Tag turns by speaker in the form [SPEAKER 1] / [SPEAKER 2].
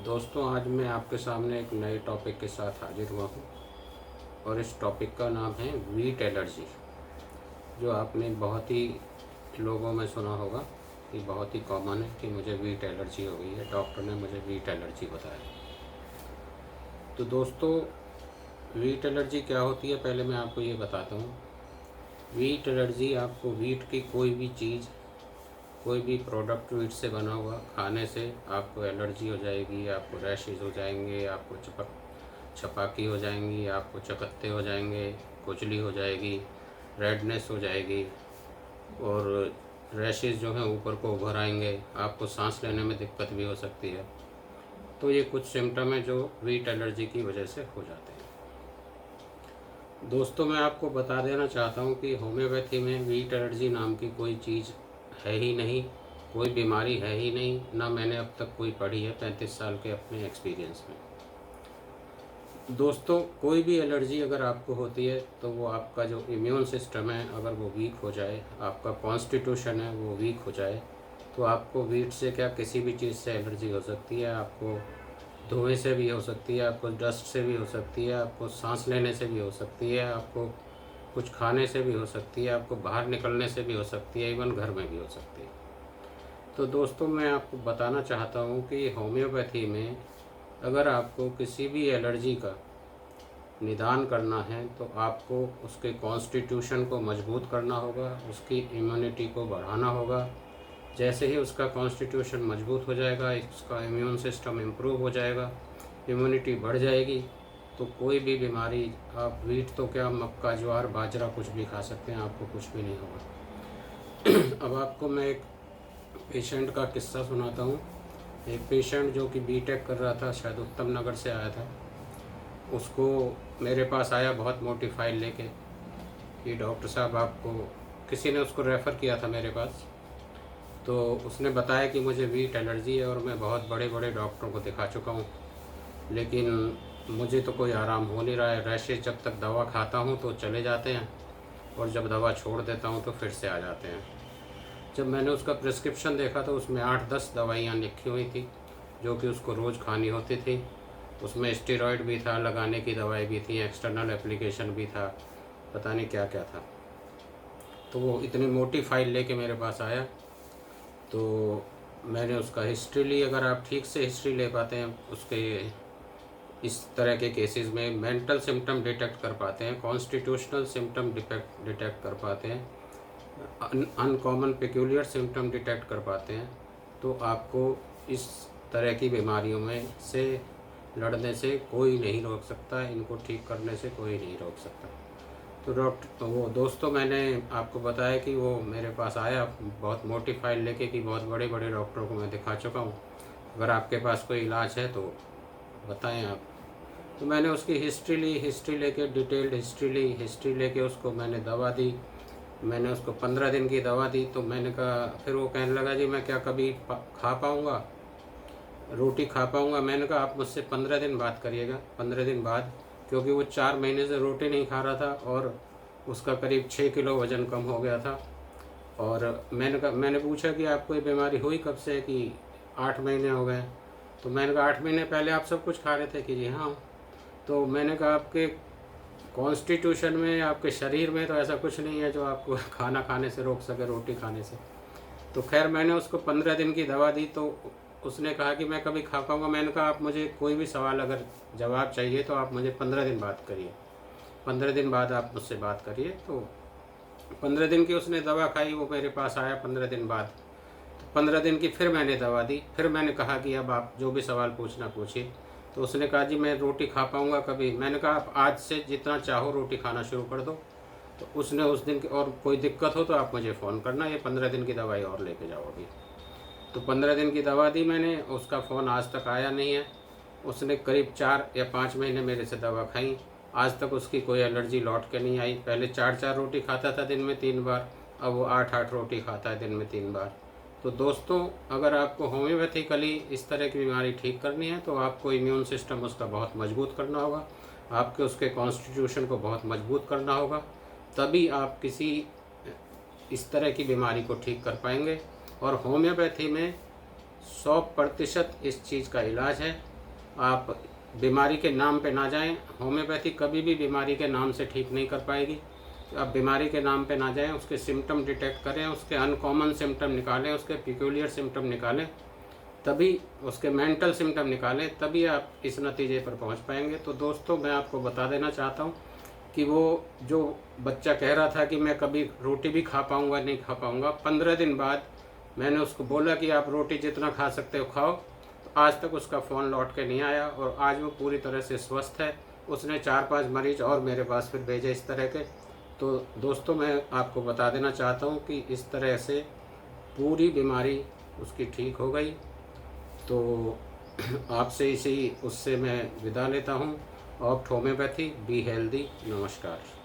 [SPEAKER 1] दोस्तों, आज मैं आपके सामने एक नए टॉपिक के साथ हाजिर हुआ हूँ और इस टॉपिक का नाम है वीट एलर्जी। जो आपने बहुत ही लोगों में सुना होगा कि बहुत ही कॉमन है कि मुझे वीट एलर्जी हो गई है, डॉक्टर ने मुझे वीट एलर्जी बताया। तो दोस्तों, वीट एलर्जी क्या होती है पहले मैं आपको ये बताता हूँ। वीट एलर्जी आपको वीट की कोई भी चीज़, कोई भी प्रोडक्ट वीट से बना हुआ खाने से आपको एलर्जी हो जाएगी, आपको रैशेज हो जाएंगे, आपको छपाकी हो जाएंगी, आपको चकत्ते हो जाएंगे, खुजली हो जाएगी, रेडनेस हो जाएगी और रैशेज जो हैं ऊपर को उभर आएंगे, आपको सांस लेने में दिक्कत भी हो सकती है। तो ये कुछ सिम्टम हैं जो वीट एलर्जी की वजह से हो जाते हैं। दोस्तों, मैं आपको बता देना चाहता हूँ कि होम्योपैथी में वीट एलर्जी नाम की कोई चीज़ है ही नहीं, कोई बीमारी है ही नहीं, ना मैंने अब तक कोई पढ़ी है 35 साल के अपने एक्सपीरियंस में। दोस्तों, कोई भी एलर्जी अगर आपको होती है तो वो आपका जो इम्यून सिस्टम है अगर वो वीक हो जाए, आपका कॉन्स्टिट्यूशन है वो वीक हो जाए, तो आपको वीट से क्या किसी भी चीज़ से एलर्जी हो सकती है। आपको धुएं से भी हो सकती है, आपको डस्ट से भी हो सकती है, आपको सांस लेने से भी हो सकती है, आपको कुछ खाने से भी हो सकती है, आपको बाहर निकलने से भी हो सकती है, इवन घर में भी हो सकती है। तो दोस्तों, मैं आपको बताना चाहता हूँ कि होम्योपैथी में अगर आपको किसी भी एलर्जी का निदान करना है तो आपको उसके कॉन्स्टिट्यूशन को मजबूत करना होगा, उसकी इम्यूनिटी को बढ़ाना होगा। जैसे ही उसका कॉन्स्टिट्यूशन मजबूत हो जाएगा, उसका इम्यून सिस्टम इम्प्रूव हो जाएगा, इम्यूनिटी बढ़ जाएगी, तो कोई भी बीमारी, आप वीट तो क्या, मक्का, ज्वार, बाजरा कुछ भी खा सकते हैं, आपको कुछ भी नहीं होगा। अब आपको मैं एक पेशेंट का किस्सा सुनाता हूँ। एक पेशेंट जो कि बीटेक कर रहा था, शायद उत्तम नगर से आया था, उसको मेरे पास आया बहुत मोटी फाइल लेके कि डॉक्टर साहब आपको, किसी ने उसको रेफ़र किया था मेरे पास। तो उसने बताया कि मुझे वीट एलर्जी है और मैं बहुत बड़े बड़े डॉक्टरों को दिखा चुका हूँ, लेकिन मुझे तो कोई आराम हो नहीं रहा है। रैशेज जब तक दवा खाता हूँ तो चले जाते हैं और जब दवा छोड़ देता हूँ तो फिर से आ जाते हैं। जब मैंने उसका प्रिस्क्रिप्शन देखा तो उसमें 8-10 दवाइयाँ लिखी हुई थी जो कि उसको रोज़ खानी होती थी। उसमें स्टेरॉयड भी था, लगाने की दवाई भी थी, एक्सटर्नल एप्लीकेशन भी था, पता नहीं क्या क्या था। तो वो इतनी मोटी फाइल लेके मेरे पास आया, तो मैंने उसका हिस्ट्री ली। अगर आप ठीक से हिस्ट्री ले पाते हैं उसके, इस तरह के केसेस में मेंटल सिम्टम डिटेक्ट कर पाते हैं, कॉन्स्टिट्यूशनल सिम्टम डिटेक्ट कर पाते हैं, अनकॉमन पेक्यूलियर सिम्टम डिटेक्ट कर पाते हैं, तो आपको इस तरह की बीमारियों में से लड़ने से कोई नहीं रोक सकता, इनको ठीक करने से कोई नहीं रोक सकता। तो वो दोस्तों, मैंने आपको बताया कि वो मेरे पास आया बहुत मोटी फाइल लेके कि बहुत बड़े बड़े डॉक्टरों को मैं दिखा चुका हूँ, अगर आपके पास कोई इलाज है तो बताएं आप। तो मैंने उसकी हिस्ट्री ली, हिस्ट्री लेके डिटेल्ड हिस्ट्री ली, हिस्ट्री लेके उसको मैंने दवा दी। मैंने उसको 15 दिन की दवा दी। तो मैंने कहा, फिर वो कहने लगा जी मैं क्या कभी खा पाऊँगा, रोटी खा पाऊँगा। मैंने कहा आप मुझसे 15 दिन बाद करिएगा। 15 दिन बाद, क्योंकि वो 4 महीने से रोटी नहीं खा रहा था और उसका करीब 6 किलो वज़न कम हो गया था। और मैंने पूछा कि आपको ये बीमारी हुई कब से, कि 8 महीने हो गए। तो मैंने कहा 8 महीने पहले आप सब कुछ खा रहे थे, कि जी हाँ। तो मैंने कहा आपके कॉन्स्टिट्यूशन में, आपके शरीर में तो ऐसा कुछ नहीं है जो आपको खाना खाने से रोक सके, रोटी खाने से। तो खैर मैंने उसको 15 दिन की दवा दी। तो उसने कहा कि मैं कभी खा पाऊँगा। मैंने कहा आप मुझे कोई भी सवाल अगर जवाब चाहिए तो आप मुझे 15 दिन बाद करिए, 15 दिन बाद आप मुझसे बात करिए। तो 15 दिन की उसने दवा खाई, वो मेरे पास आया 15 दिन बाद। तो 15 दिन की फिर मैंने दवा दी। फिर मैंने कहा कि अब आप जो भी सवाल पूछना पूछिए। तो उसने कहा जी मैं रोटी खा पाऊँगा कभी। मैंने कहा आप आज से जितना चाहो रोटी खाना शुरू कर दो। तो उसने उस दिन और कोई दिक्कत हो तो आप मुझे फ़ोन करना, ये 15 दिन की दवाई और लेके जाओ अभी। तो 15 दिन की दवा दी मैंने, उसका फ़ोन आज तक आया नहीं है। उसने करीब 4 या 5 महीने मेरे से दवा खाई, आज तक उसकी कोई एलर्जी लौट के नहीं आई। पहले 4-4 रोटी खाता था दिन में 3 बार, अब वो 8-8 रोटी खाता है दिन में 3 बार। तो दोस्तों, अगर आपको होम्योपैथिकली इस तरह की बीमारी ठीक करनी है तो आपको इम्यून सिस्टम उसका बहुत मजबूत करना होगा, आपके उसके कॉन्स्टिट्यूशन को बहुत मजबूत करना होगा, तभी आप किसी इस तरह की बीमारी को ठीक कर पाएंगे। और होम्योपैथी में 100% इस चीज़ का इलाज है। आप बीमारी के नाम पे ना जाएं। होम्योपैथी कभी भी बीमारी के नाम से ठीक नहीं कर पाएगी। आप बीमारी के नाम पे ना जाएं, उसके सिम्टम डिटेक्ट करें, उसके अनकॉमन सिम्टम निकालें, उसके पिक्यूलियर सिम्टम निकालें, तभी उसके मेंटल सिम्टम निकालें, तभी आप इस नतीजे पर पहुंच पाएंगे। तो दोस्तों, मैं आपको बता देना चाहता हूं कि वो जो बच्चा कह रहा था कि मैं कभी रोटी भी खा पाऊंगा नहीं खा पाऊंगा, 15 दिन बाद मैंने उसको बोला कि आप रोटी जितना खा सकते हो खाओ, तो आज तक उसका फ़ोन लौट के नहीं आया और आज वो पूरी तरह से स्वस्थ है। उसने 4-5 मरीज और मेरे पास फिर भेजे इस तरह के। तो दोस्तों, मैं आपको बता देना चाहता हूँ कि इस तरह से पूरी बीमारी उसकी ठीक हो गई। तो आपसे इसी उससे मैं विदा लेता हूँ। Opt homeopathy, be healthy. नमस्कार।